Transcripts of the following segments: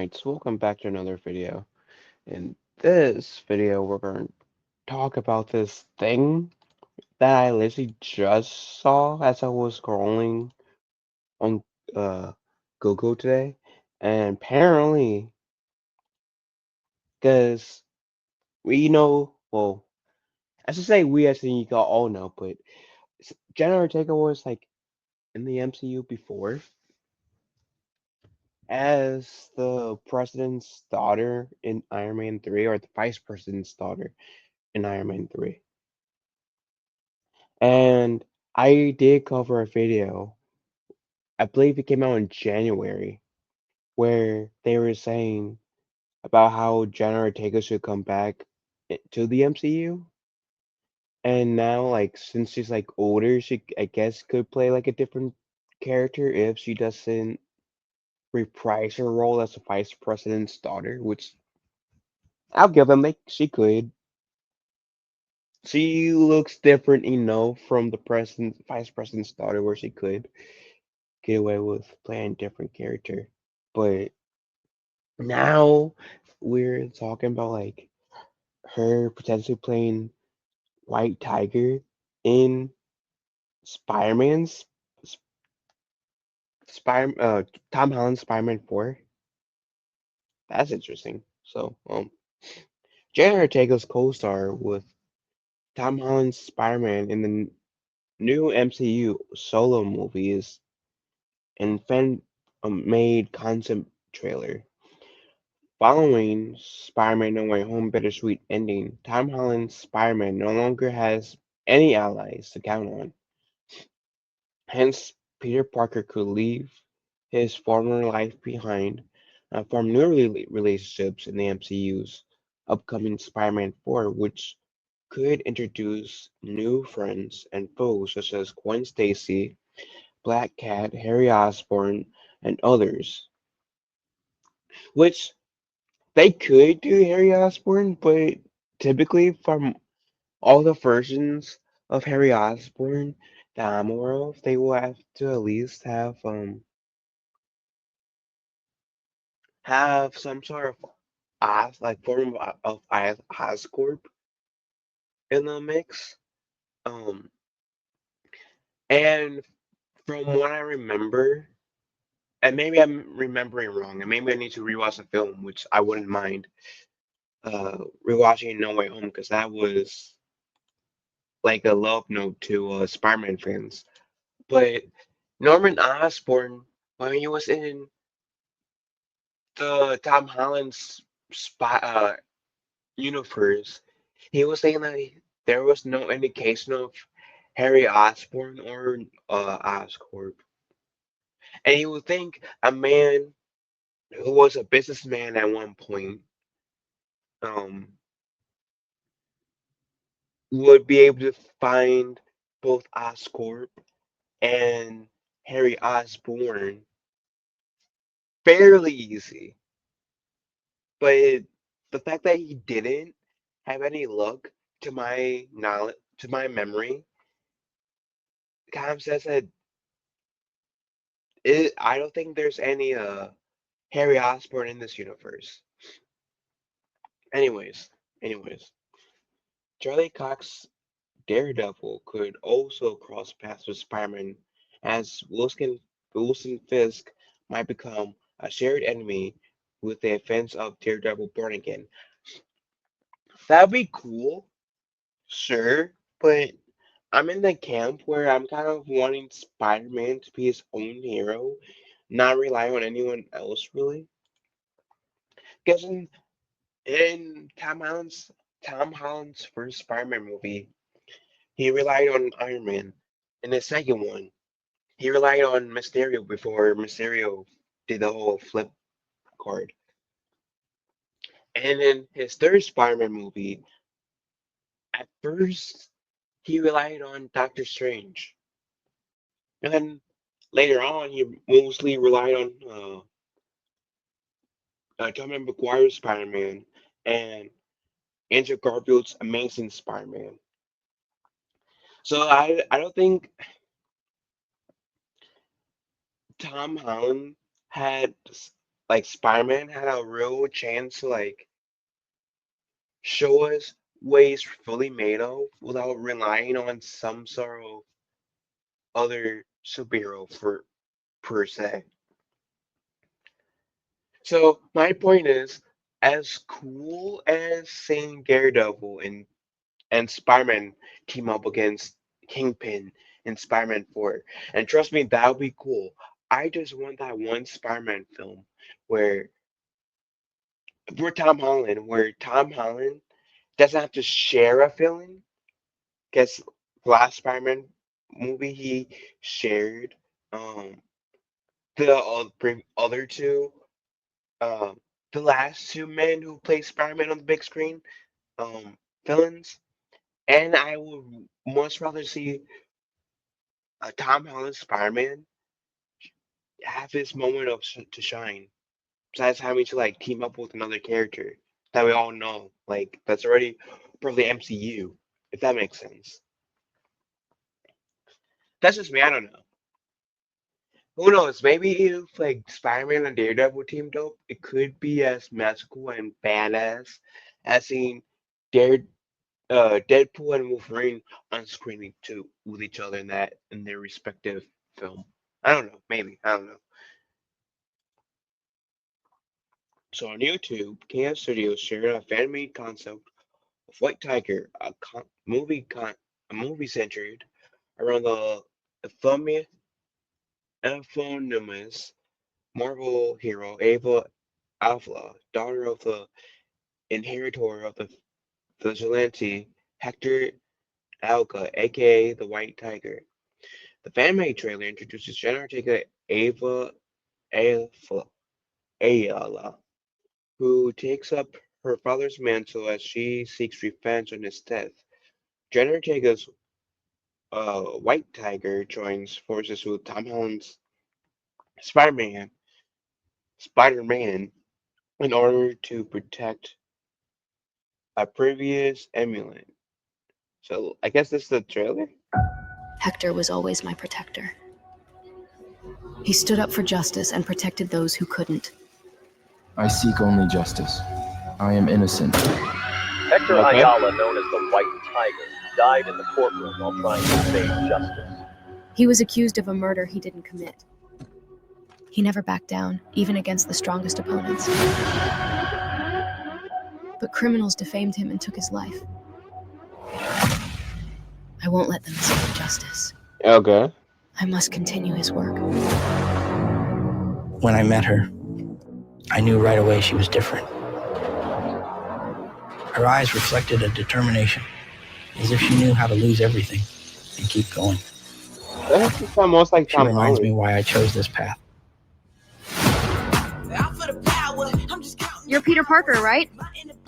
Knights, welcome back to another video. In this video, we're going to talk about this thing that I literally just saw as I was scrolling on uh, Google today. And apparently, because we know, well, I should say we as in you all know, but Jenna Ortega was like in the MCU before as the president's daughter in Iron Man 3 or the vice president's daughter in Iron Man 3. And I did cover a video, I believe it came out in January, where they were saying about how Jenna Ortega should come back to the MCU. And now, like, since she's like older, she I guess could play like a different character if she doesn't reprise her role as the vice president's daughter, which I'll give them like she could. She looks different enough from the president vice president's daughter where she could get away with playing different character. But now we're talking about like her potentially playing White Tiger in Spider-Man's Spider Tom Holland Spider-Man 4. That's interesting. So Jenna Ortega's co-star with Tom Holland's Spider-Man in the new MCU solo movies and fan made concept trailer. Following Spider-Man No Way Home bittersweet ending, Tom Holland's Spider-Man no longer has any allies to count on. Hence, Peter Parker could leave his former life behind and form new relationships in the MCU's upcoming Spider-Man 4, which could introduce new friends and foes such as Gwen Stacy, Black Cat, Harry Osborn, and others. Which they could do Harry Osborn, but typically from all the versions of Harry Osborn that I'm aware of, they will have to at least have some sort of like form of Oscorp in the mix. Um, and from what I remember, and maybe I'm remembering wrong, and maybe I need to rewatch the film, which I wouldn't mind rewatching No Way Home because that was like a love note to Spider-Man fans. But Norman Osborn, when he was in the Tom Holland's universe, he was saying that there was no indication of Harry Osborn or Oscorp. And you would think a man who was a businessman at one point um, would be able to find both Oscorp and Harry Osborn fairly easy. But the fact that he didn't have any luck, to my knowledge, to my memory, kind of says that I don't think there's any Harry Osborn in this universe. Anyways, anyways, Charlie Cox Daredevil could also cross paths with Spider-Man, as Wilson Fisk might become a shared enemy with the events of Daredevil Born Again. That'd be cool, sure, but I'm in the camp where I'm kind of wanting Spider-Man to be his own hero, not rely on anyone else really. Because in Tom Holland's first Spider-Man movie, he relied on Iron Man. In the second one, he relied on Mysterio before Mysterio did the whole flip card. And in his third Spider-Man movie, at first he relied on Doctor Strange. And then later on, he mostly relied on Tobey Maguire's Spider-Man and Andrew Garfield's Amazing Spider-Man. So I don't think Tom Holland had like Spider-Man had a real chance to like show us what he's fully made of without relying on some sort of other superhero for per se. So my point is, as cool as seeing Daredevil and Spider-Man team up against Kingpin in Spider-Man 4, and trust me, that would be cool. I just want that one Spider-Man film where where Tom Holland doesn't have to share a feeling. Because last Spider-Man movie he shared um other two um the last two men who play Spider-Man on the big screen villains, and I would much rather see Tom Holland Spider-Man have his moment to shine besides having to like team up with another character that we all know like that's already part of the MCU, if that makes sense. That's just me. I don't know. Who knows? Maybe if like Spider-Man and Daredevil teamed up, it could be as magical and badass as seeing Dare, Deadpool and Wolverine on screen to with each other in their respective film. I don't know. Maybe I don't know. So on YouTube, KF Studios shared a fan-made concept of White Tiger, a movie centered around the ephemi- eponymous Marvel hero Ava Avila, daughter of the inheritor of the vigilante Hector Alca, aka the White Tiger. The fan-made trailer introduces Jenna Ortega Ava Ayala, Ayala, who takes up her father's mantle as she seeks revenge on his death. Jenna Ortega's White Tiger joins forces with Tom Holland's Spider-Man, Spider-Man in order to protect a previous emulant. So I guess this is the trailer. Hector was always my protector. He stood up for justice and protected those who couldn't. I seek only justice. I am innocent. Hector Okay. Ayala, known as the White Tiger, died in the courtroom while trying to save justice. He was accused of a murder he didn't commit. He never backed down, even against the strongest opponents. But criminals defamed him and took his life. I won't let them escape justice. Okay. I must continue his work. When I met her, I knew right away she was different. Her eyes reflected a determination, as if she knew how to lose everything and keep going. That actually sound most like She Tom reminds me Holland. why I chose this path. You're Peter Parker, right?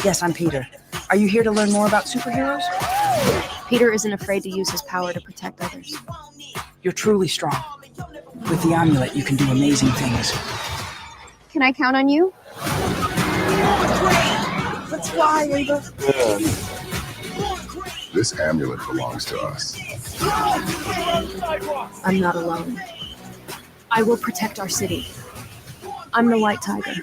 Yes, I'm Peter. Are you here to learn more about superheroes? Peter isn't afraid to use his power to protect others. You're truly strong. With the amulet, you can do amazing things. Can I count on you? Let's fly, Ava. Yeah. This amulet belongs to us. I'm not alone. I will protect our city. I'm the White Tiger.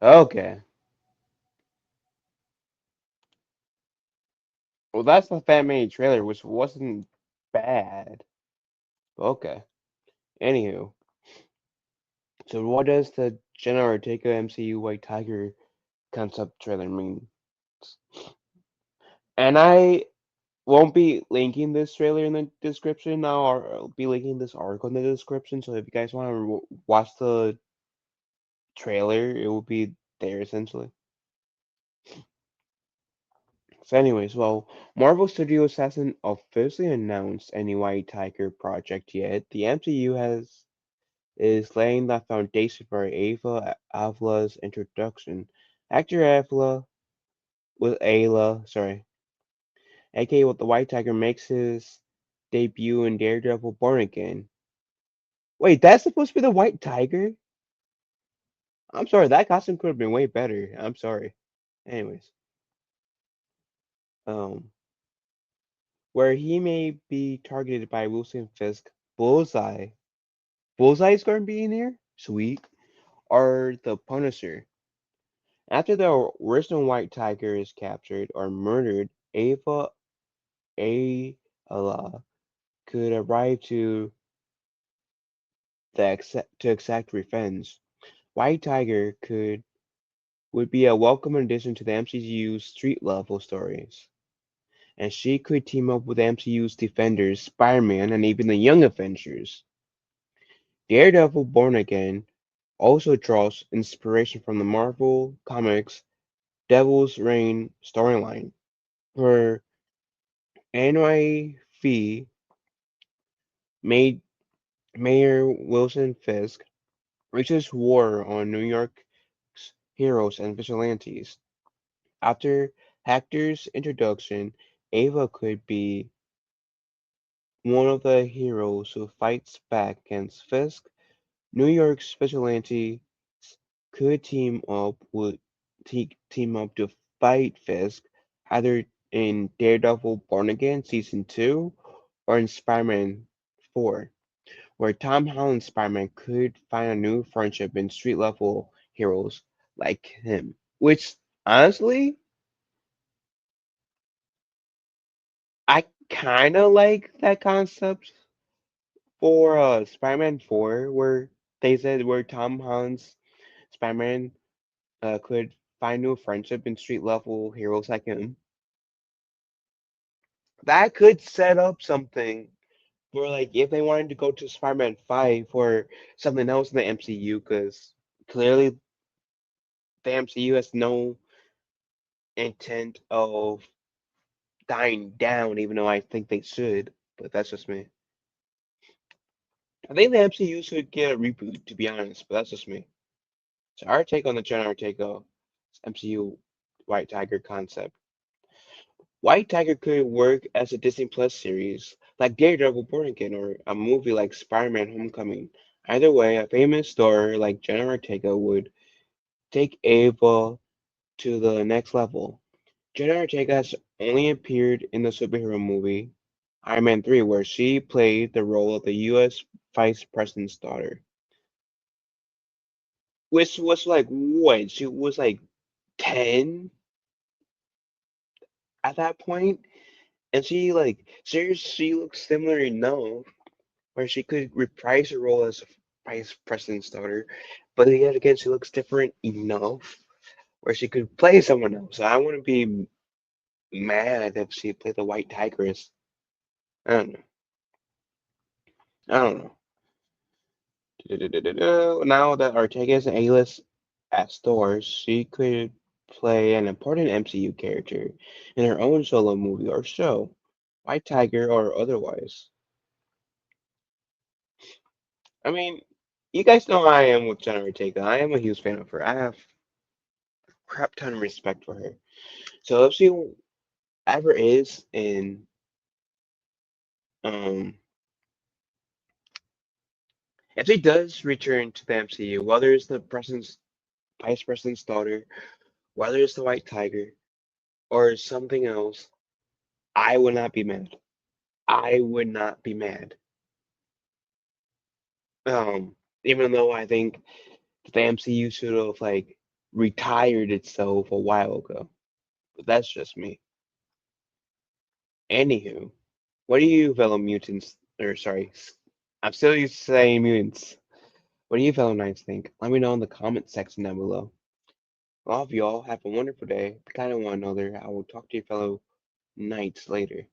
Okay. Well, that's the fan made trailer, which wasn't bad. Okay. Anywho, so what does the Jenna Ortega MCU White Tiger concept trailer mean? And I won't be linking this trailer in the description now, or I'll be linking this article in the description. So if you guys want to watch the trailer, it will be there essentially. So, anyways, well, Marvel Studios hasn't officially announced any White Tiger project yet. The MCU has is laying the foundation for Ava Avila's introduction. Actor Avila with Ayla, sorry, aka with the White Tiger, makes his debut in Daredevil Born Again. Wait, that's supposed to be the White Tiger? I'm sorry, that costume could have been way better. I'm sorry. Anyways, um, where he may be targeted by Wilson Fisk Bullseye. Bullseye's gonna be in here? Sweet. Or the Punisher. After the original White Tiger is captured or murdered, Ava Ayala could arrive to exact revenge. White Tiger could would be a welcome addition to the MCU's street level stories, and she could team up with the MCU's Defenders, Spider-Man, and even the Young Avengers. Daredevil Born Again also draws inspiration from the Marvel Comics Devil's Reign storyline, where NYV made Mayor Wilson Fisk wages war on New York's heroes and vigilantes. After Hector's introduction, Ava could be one of the heroes who fights back against Fisk. New York's vigilantes could team up to fight Fisk, either in Daredevil Born Again Season 2 or in Spider-Man 4, where Tom Holland Spider-Man could find a new friendship in street level heroes like him. Which honestly, I kinda like that concept for Spider-Man 4, where they said where Tom Holland's Spider-Man could find new friendship in street level heroes like him. That could set up something for like if they wanted to go to Spider-Man 5 or something else in the MCU, because clearly the MCU has no intent of dying down, even though I think they should. But that's just me. I think the MCU should get a reboot, to be honest, but that's just me. So our take on the Jenna Ortega MCU White Tiger concept. White Tiger could work as a Disney Plus series, like Daredevil Born Again, or a movie like Spider-Man Homecoming. Either way, a famous star like Jenna Ortega would take Ava to the next level. Jenna Ortega has only appeared in the superhero movie Iron Man 3, where she played the role of the US Vice President's daughter. Which was like what? She was like 10 at that point? And she like she looks similar enough where she could reprise her role as a vice president's daughter, but yet again she looks different enough where she could play someone else. So I wouldn't be mad if she played the White Tigress. I don't know. I don't know. Now that Ortega is an A-list at stores, she could play an important MCU character in her own solo movie or show, White Tiger or otherwise. I mean, you guys know how I am with Jenna Ortega. I am a huge fan of her. I have a crap ton of respect for her. So if she ever is in, um, if she does return to the MCU, whether it's the president's vice president's daughter, whether it's the White Tiger, or something else, I would not be mad. I would not be mad. Even though I think the MCU should have like retired itself a while ago. But that's just me. Anywho, what do you fellow mutants, or sorry, I'm still used to saying mutants. What do you fellow knights think? Let me know in the comment section down below. All of y'all have a wonderful day. Be kind of one another. I will talk to you fellow knights later.